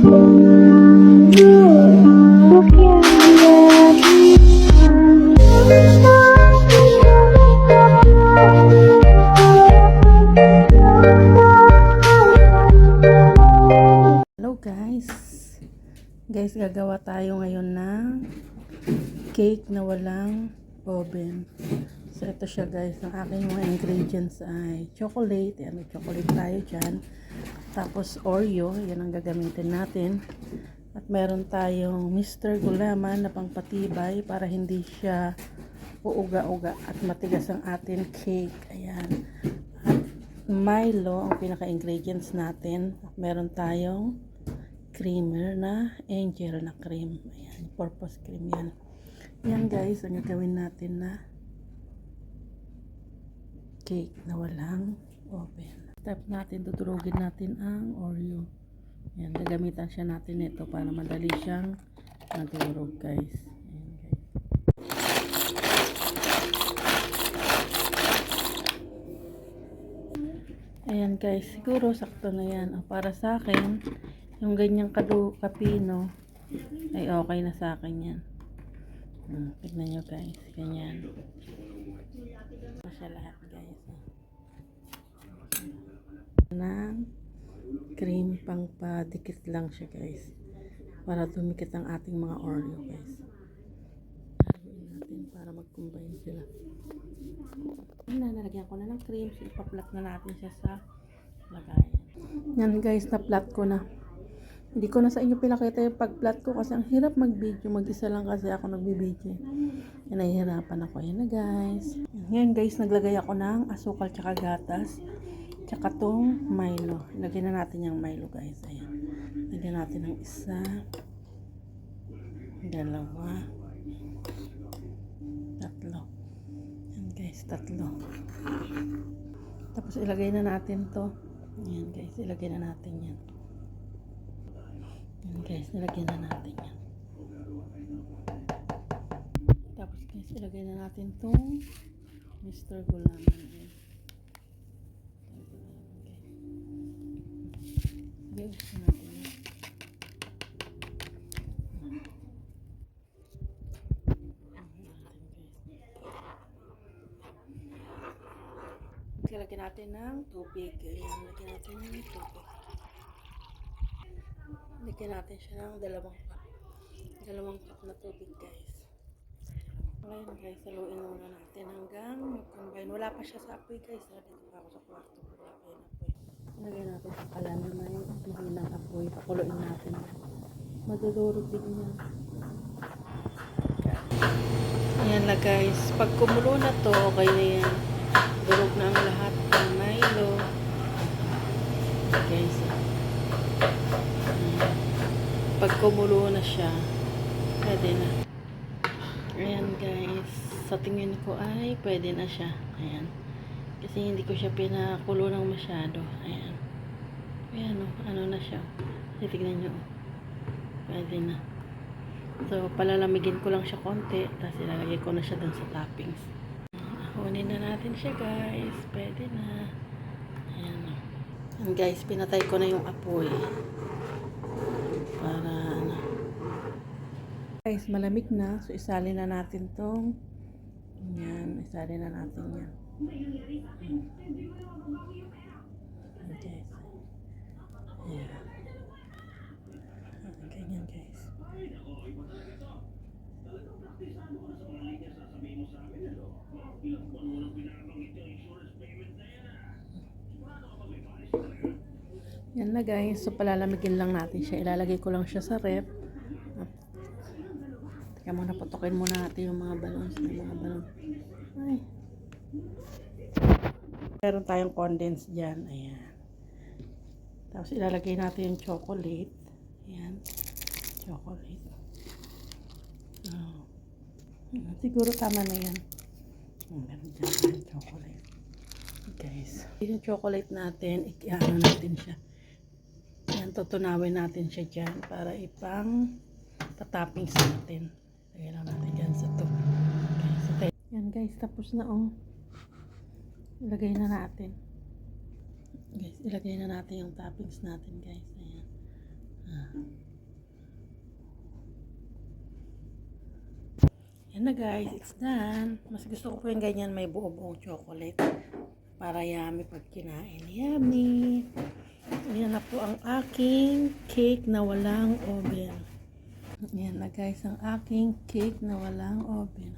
Guys, gagawa tayo ngayon ng cake na walang oven. So, ito siya guys. Ang aking mga ingredients ay chocolate. Ayan, may chocolate tayo dyan. Tapos Oreo. Yan ang gagamitin natin. At meron tayong Mr. Gulaman na pangpatibay para hindi siya uuga-uga at matigas ang ating cake. Ayan. At Milo ang pinaka-ingredients natin. At meron tayong creamer na angel na cream. Ayan, purpose cream yan. Yan guys, ang gagawin natin na cake na walang oven. Step natin, tutulugin natin ang Oreo. Ayan, gagamitan siya natin ito para madali siyang madurog guys. Ayan guys, siguro sakto na yan. O, para sa akin, yung ganyang kapino ay okay na sa akin yan. Tignan nyo guys, ganyan. Masya lahat guys. Ng cream, pang padikit lang siya guys. Para dumikit ang ating mga Oreo guys. Haluin natin para mag-combine sila. Nalagyan ko na ng cream. So, ipa-flat na natin siya sa lagayan. Yan guys, na-flat ko na. Hindi ko na sa inyo pinakita yung pag-flat ko kasi ang hirap mag-video. Mag-isa lang kasi ako nag-video. Nahihirapan ako. Yan na guys. Ngayon guys, naglagay ako ng asukal tsaka gatas. Tsaka tong Milo. Lagyan na natin yung Milo guys. Ayan. Lagyan natin ng isa. Dalawa. Tatlo. Yan guys, tatlo. Tapos ilagay na natin to. Ayan guys, ilagay na natin yan. Ayan guys, nilagyan na natin yan. Tapos guys, ilagay na natin itong Mr. Gulaman. Okay, gusto natin yan. Lagyan natin ng tubig. Ayan, lagyan natin ng tubig. Lagyan natin siya ng dalawang cup na tubig guys. Ngayon guys, haluin muna natin hanggang mag-combine. Wala pa siya sa apoy guys. Dito pa ako sa kwarto. Wala pa yung apoy. Lagyan natin sa kalan na may mahinang apoy. Pakuluin natin. Madudurog din yan. Ayan na guys. Pag kumulo na to, okay na yan. Durog na ang lahat ng Milo. Guys. Pag kumulo na siya, pwede na. Ayan guys, sa tingin ko ay pwede na siya. Ayan. Kasi hindi ko siya pinakulo ng masyado. Ayan. Ayan o, ano na siya. Kasi tignan nyo. Pwede na. So, palalamigin ko lang siya konti. Tapos ilalagay ko na siya dun sa toppings. Kunin na natin siya guys. Pwede na. Ayan o. Ayan guys, pinatay ko na yung apoy. Para ano. Guys, malamig na. So, isalin na natin tong yan. Isalin na natin yan. Okay. Ayan. Ganyan guys. Yan na guys. So, palalamigin lang natin siya. Ilalagay ko lang siya sa ref. Teka muna, putukin muna natin yung mga balons. Ay. Meron tayong condense dyan. Ayan. Tapos ilalagay natin yung chocolate. Ayan. Chocolate. Oh. Siguro tama na yan. Meron dyan yung chocolate. Guys. Yung chocolate natin, i-ano natin siya. Ayan, tutunawin natin siya dyan para ipang tatappings natin. Lagyan lang natin dyan sa to. Okay, so yan guys, tapos na oh. Ilagay na natin. Guys, ilagay na natin yung toppings natin guys. Ayan. na guys, it's done. Mas gusto ko po yung ganyan may buo-buong chocolate. Para yummy pag kinain. Yummy! Ayan na po ang aking cake na walang oven. Ayan na guys, ang aking cake na walang oven.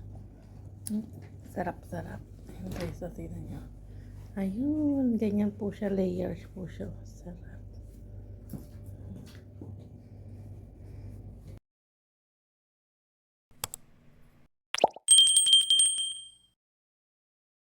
Sarap-sarap. Ayan guys, tingnan nyo. Ayun, ganyan po siya, layers po siya. Sarap.